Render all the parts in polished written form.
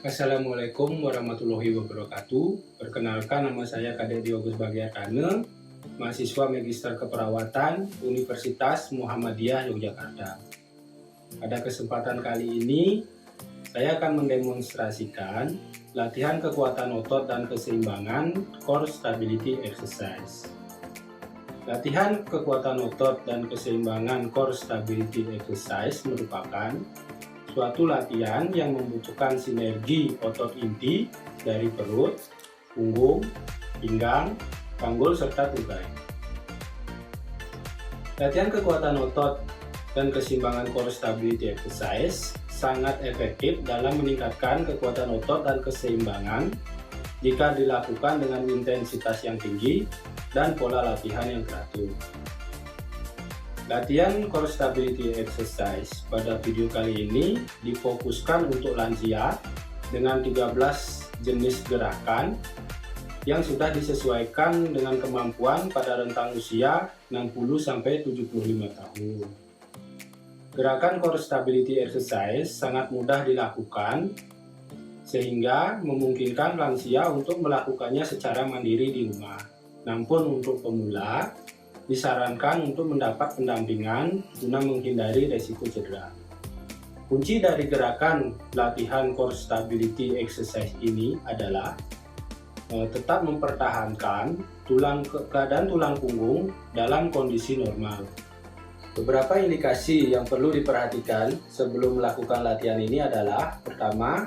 Assalamualaikum warahmatullahi wabarakatuh. Perkenalkan, nama saya Kadek Diogus Bagiakane, mahasiswa Magister Keperawatan Universitas Muhammadiyah Yogyakarta. Pada kesempatan kali ini, saya akan mendemonstrasikan latihan kekuatan otot dan keseimbangan Core Stability Exercise. Latihan kekuatan otot dan keseimbangan Core Stability Exercise merupakan suatu latihan yang membutuhkan sinergi otot inti dari perut, punggung, pinggang, panggul, serta tubai. Latihan kekuatan otot dan keseimbangan Core Stability Exercise sangat efektif dalam meningkatkan kekuatan otot dan keseimbangan jika dilakukan dengan intensitas yang tinggi dan pola latihan yang teratur. Latihan Core Stability Exercise pada video kali ini difokuskan untuk lansia dengan 13 jenis gerakan yang sudah disesuaikan dengan kemampuan pada rentang usia 60-75 tahun. Gerakan Core Stability Exercise sangat mudah dilakukan sehingga memungkinkan lansia untuk melakukannya secara mandiri di rumah. Namun untuk pemula, disarankan untuk mendapat pendampingan guna menghindari resiko cedera. Kunci dari gerakan latihan Core Stability Exercise ini adalah tetap mempertahankan keadaan tulang punggung dalam kondisi normal. Beberapa indikasi yang perlu diperhatikan sebelum melakukan latihan ini adalah: pertama,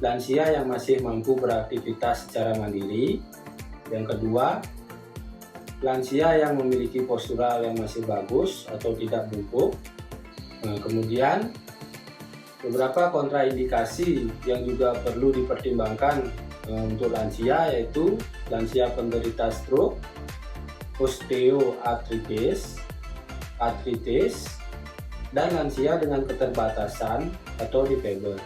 lansia yang masih mampu beraktivitas secara mandiri. Yang kedua, lansia yang memiliki postural yang masih bagus atau tidak bungkuk. Kemudian beberapa kontraindikasi yang juga perlu dipertimbangkan untuk lansia, yaitu lansia penderita stroke, osteoartritis, artritis, dan lansia dengan keterbatasan atau disable.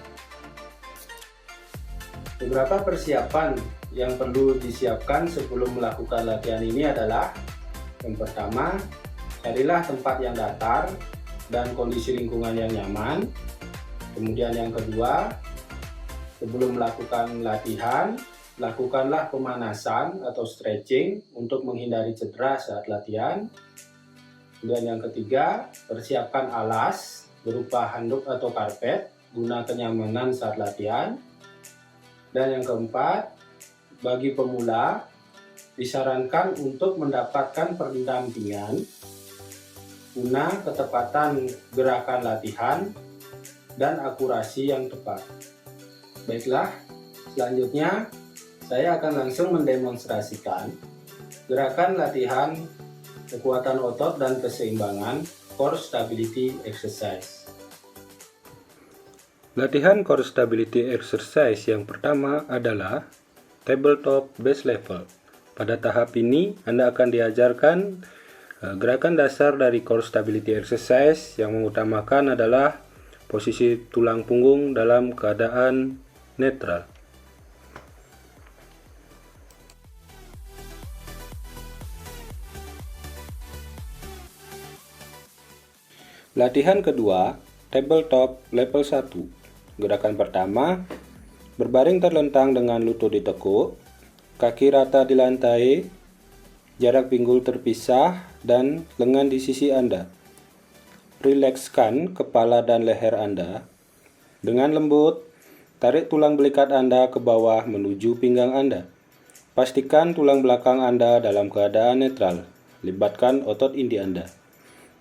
Beberapa persiapan yang perlu disiapkan sebelum melakukan latihan ini adalah: yang pertama, carilah tempat yang datar dan kondisi lingkungan yang nyaman. Kemudian yang kedua, sebelum melakukan latihan, lakukanlah pemanasan atau stretching untuk menghindari cedera saat latihan. Kemudian yang ketiga, persiapkan alas berupa handuk atau karpet guna kenyamanan saat latihan. Dan yang keempat, bagi pemula disarankan untuk mendapatkan pendampingan guna ketepatan gerakan latihan dan akurasi yang tepat. Baiklah, selanjutnya saya akan langsung mendemonstrasikan gerakan latihan kekuatan otot dan keseimbangan Core Stability Exercise. Latihan Core Stability Exercise yang pertama adalah tabletop base level. Pada tahap ini, Anda akan diajarkan gerakan dasar dari Core Stability Exercise yang mengutamakan adalah posisi tulang punggung dalam keadaan netral. Latihan kedua, tabletop level 1. Gerakan pertama, berbaring terlentang dengan lutut ditekuk, kaki rata di lantai, jarak pinggul terpisah, dan lengan di sisi Anda. Rilekskan kepala dan leher Anda. Dengan lembut, tarik tulang belikat Anda ke bawah menuju pinggang Anda. Pastikan tulang belakang Anda dalam keadaan netral. Libatkan otot inti Anda.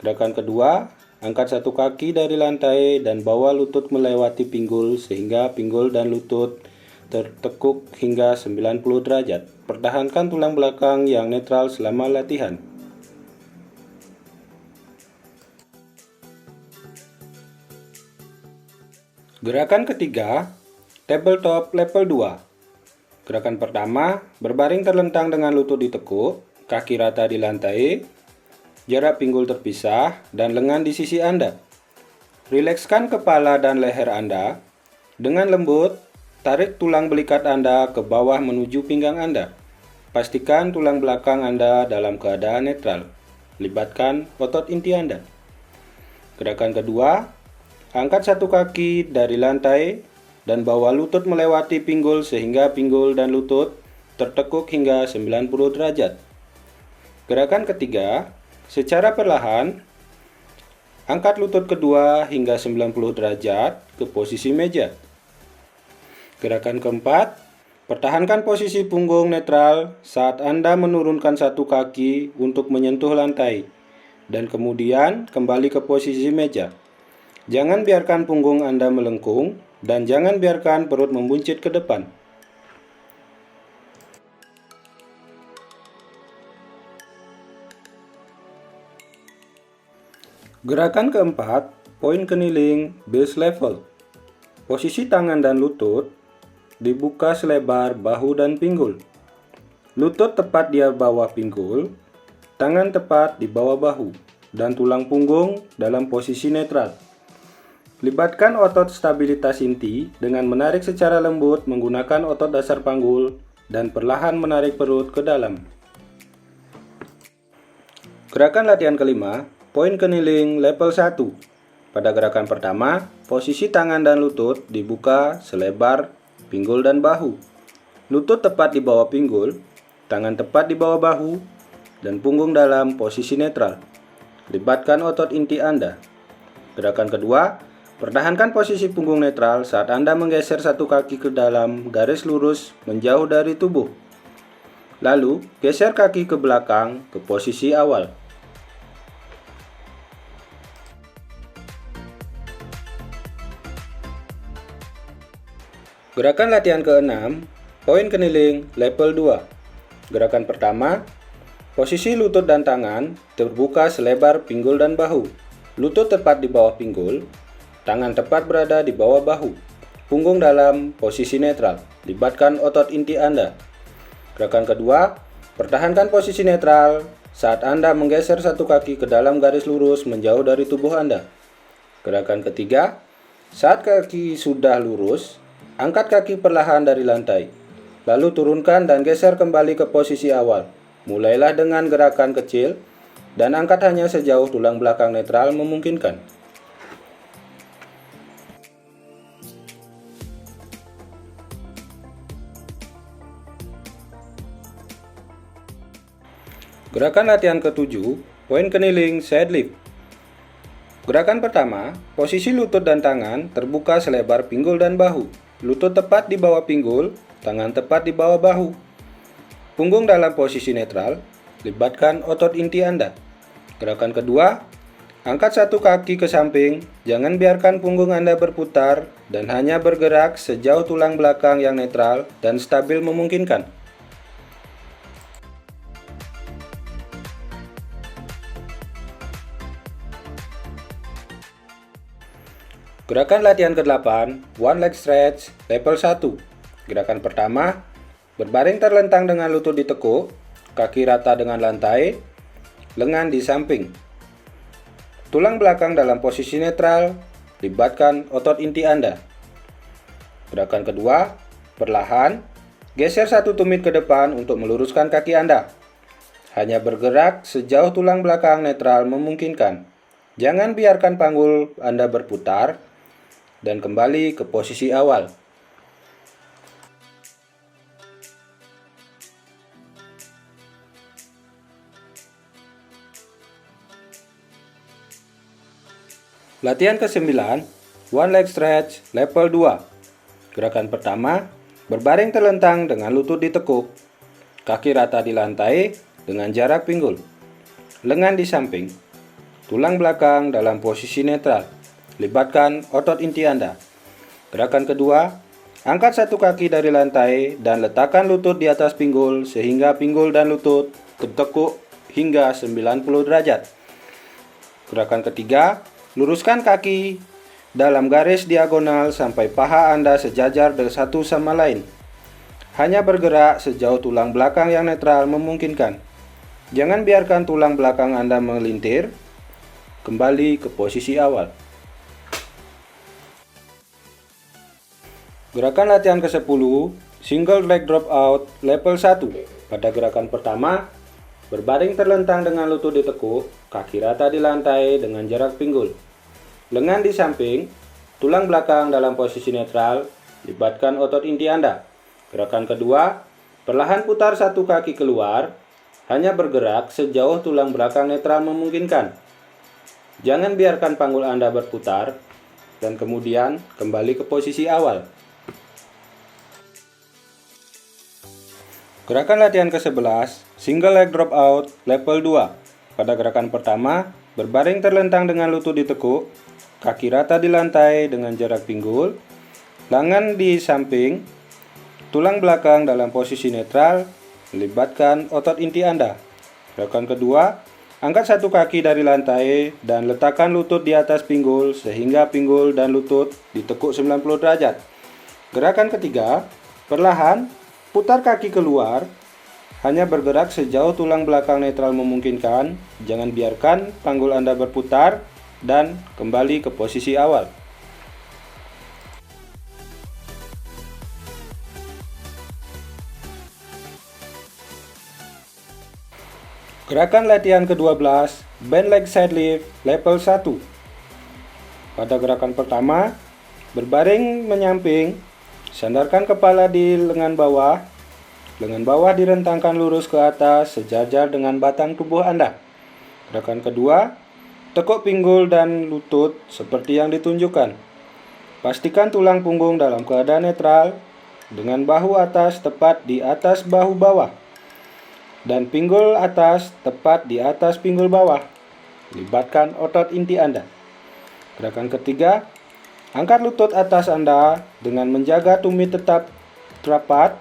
Gerakan kedua, angkat satu kaki dari lantai dan bawa lutut melewati pinggul sehingga pinggul dan lutut tertekuk hingga 90 derajat. Pertahankan tulang belakang yang netral selama latihan. Gerakan ketiga, tabletop level 2. Gerakan pertama, berbaring terlentang dengan lutut ditekuk, kaki rata di lantai, jarak pinggul terpisah, dan lengan di sisi Anda. Rilekskan kepala dan leher Anda. Dengan lembut, tarik tulang belikat Anda ke bawah menuju pinggang Anda. Pastikan tulang belakang Anda dalam keadaan netral. Libatkan otot inti Anda. Gerakan kedua, angkat satu kaki dari lantai, dan bawa lutut melewati pinggul sehingga pinggul dan lutut tertekuk hingga 90 derajat. Gerakan ketiga, secara perlahan, angkat lutut kedua hingga 90 derajat ke posisi meja. Gerakan keempat, pertahankan posisi punggung netral saat Anda menurunkan satu kaki untuk menyentuh lantai, dan kemudian kembali ke posisi meja. Jangan biarkan punggung Anda melengkung, dan jangan biarkan perut membuncit ke depan. Gerakan keempat, point kneeling base level. Posisi tangan dan lutut dibuka selebar bahu dan pinggul. Lutut tepat di bawah pinggul, tangan tepat di bawah bahu, dan tulang punggung dalam posisi netral. Libatkan otot stabilitas inti dengan menarik secara lembut menggunakan otot dasar panggul dan perlahan menarik perut ke dalam. Gerakan latihan kelima, point kneeling level 1. Pada gerakan pertama, posisi tangan dan lutut dibuka selebar pinggul dan bahu. Lutut tepat di bawah pinggul, tangan tepat di bawah bahu, dan punggung dalam posisi netral. Libatkan otot inti Anda. Gerakan kedua, pertahankan posisi punggung netral saat Anda menggeser satu kaki ke dalam garis lurus menjauh dari tubuh. Lalu, geser kaki ke belakang ke posisi awal. Gerakan latihan ke-6, point kneeling level 2. Gerakan pertama, posisi lutut dan tangan terbuka selebar pinggul dan bahu. Lutut tepat di bawah pinggul, tangan tepat berada di bawah bahu, punggung dalam posisi netral. Libatkan otot inti Anda. Gerakan kedua, pertahankan posisi netral saat Anda menggeser satu kaki ke dalam garis lurus menjauh dari tubuh Anda. Gerakan ketiga, saat kaki sudah lurus, angkat kaki perlahan dari lantai. Lalu turunkan dan geser kembali ke posisi awal. Mulailah dengan gerakan kecil dan angkat hanya sejauh tulang belakang netral memungkinkan. Gerakan latihan ke-7, point kneeling side lift. Gerakan pertama, posisi lutut dan tangan terbuka selebar pinggul dan bahu. Lutut tepat di bawah pinggul, tangan tepat di bawah bahu. Punggung dalam posisi netral, libatkan otot inti Anda. Gerakan kedua, angkat satu kaki ke samping, jangan biarkan punggung Anda berputar dan hanya bergerak sejauh tulang belakang yang netral dan stabil memungkinkan. Gerakan latihan ke-8, one leg stretch level 1. Gerakan pertama, berbaring terlentang dengan lutut ditekuk, kaki rata dengan lantai, lengan di samping. Tulang belakang dalam posisi netral, libatkan otot inti Anda. Gerakan kedua, perlahan, geser satu tumit ke depan untuk meluruskan kaki Anda. Hanya bergerak sejauh tulang belakang netral memungkinkan. Jangan biarkan panggul Anda berputar, dan kembali ke posisi awal. Latihan ke-9, one leg stretch level 2. Gerakan pertama, berbaring terlentang dengan lutut ditekuk, kaki rata di lantai dengan jarak pinggul, lengan di samping, tulang belakang dalam posisi netral. Libatkan otot inti Anda. Gerakan kedua, angkat satu kaki dari lantai dan letakkan lutut di atas pinggul sehingga pinggul dan lutut tertekuk hingga 90 derajat. Gerakan ketiga, luruskan kaki dalam garis diagonal sampai paha Anda sejajar satu sama lain. Hanya bergerak sejauh tulang belakang yang netral memungkinkan. Jangan biarkan tulang belakang Anda melintir. Kembali ke posisi awal. Gerakan latihan ke-10, single leg drop out level 1. Pada gerakan pertama, berbaring terlentang dengan lutut ditekuk, kaki rata di lantai dengan jarak pinggul. Lengan di samping, tulang belakang dalam posisi netral, libatkan otot inti Anda. Gerakan kedua, perlahan putar satu kaki keluar, hanya bergerak sejauh tulang belakang netral memungkinkan. Jangan biarkan panggul Anda berputar, dan kemudian kembali ke posisi awal. Gerakan latihan ke-11, single leg drop out level 2. Pada gerakan pertama, berbaring terlentang dengan lutut ditekuk, kaki rata di lantai dengan jarak pinggul, lengan di samping, tulang belakang dalam posisi netral, melibatkan otot inti Anda. Gerakan kedua, angkat satu kaki dari lantai dan letakkan lutut di atas pinggul sehingga pinggul dan lutut ditekuk 90 derajat. Gerakan ketiga, perlahan putar kaki keluar, hanya bergerak sejauh tulang belakang netral memungkinkan. Jangan biarkan panggul Anda berputar dan kembali ke posisi awal. Gerakan latihan ke-12, band leg side lift level 1. Pada gerakan pertama, berbaring menyamping, sandarkan kepala di lengan bawah direntangkan lurus ke atas sejajar dengan batang tubuh Anda. Gerakan kedua, tekuk pinggul dan lutut seperti yang ditunjukkan. Pastikan tulang punggung dalam keadaan netral dengan bahu atas tepat di atas bahu bawah dan pinggul atas tepat di atas pinggul bawah. Libatkan otot inti Anda. Gerakan ketiga, angkat lutut atas Anda dengan menjaga tumit tetap rapat.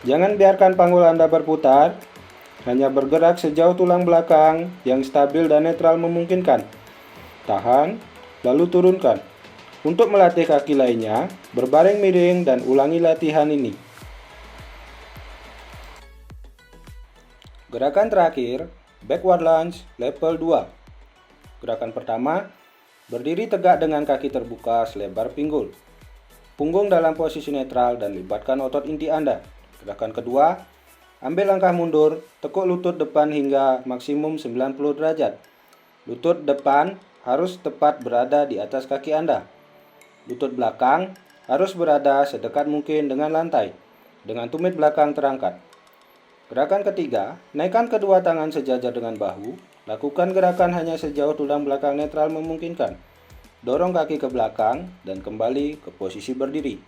Jangan biarkan panggul Anda berputar, hanya bergerak sejauh tulang belakang yang stabil dan netral memungkinkan. Tahan, lalu turunkan. Untuk melatih kaki lainnya, berbaring miring dan ulangi latihan ini. Gerakan terakhir, backward lunge level 2. Gerakan pertama, berdiri tegak dengan kaki terbuka selebar pinggul. Punggung dalam posisi netral dan libatkan otot inti Anda. Gerakan kedua, ambil langkah mundur, tekuk lutut depan hingga maksimum 90 derajat. Lutut depan harus tepat berada di atas kaki Anda. Lutut belakang harus berada sedekat mungkin dengan lantai, dengan tumit belakang terangkat. Gerakan ketiga, naikkan kedua tangan sejajar dengan bahu. Lakukan gerakan hanya sejauh tulang belakang netral memungkinkan. Dorong kaki ke belakang dan kembali ke posisi berdiri.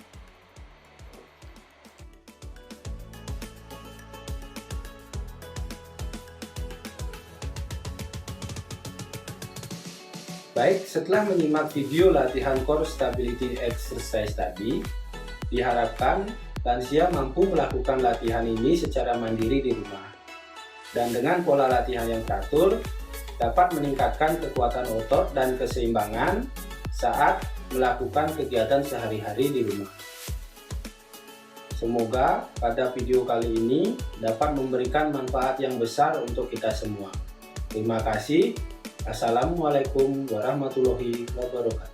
Baik, setelah menyimak video latihan core stability exercise tadi, diharapkan lansia mampu melakukan latihan ini secara mandiri di rumah. Dan dengan pola latihan yang teratur, dapat meningkatkan kekuatan otot dan keseimbangan saat melakukan kegiatan sehari-hari di rumah. Semoga pada video kali ini dapat memberikan manfaat yang besar untuk kita semua. Terima kasih. Assalamualaikum warahmatullahi wabarakatuh.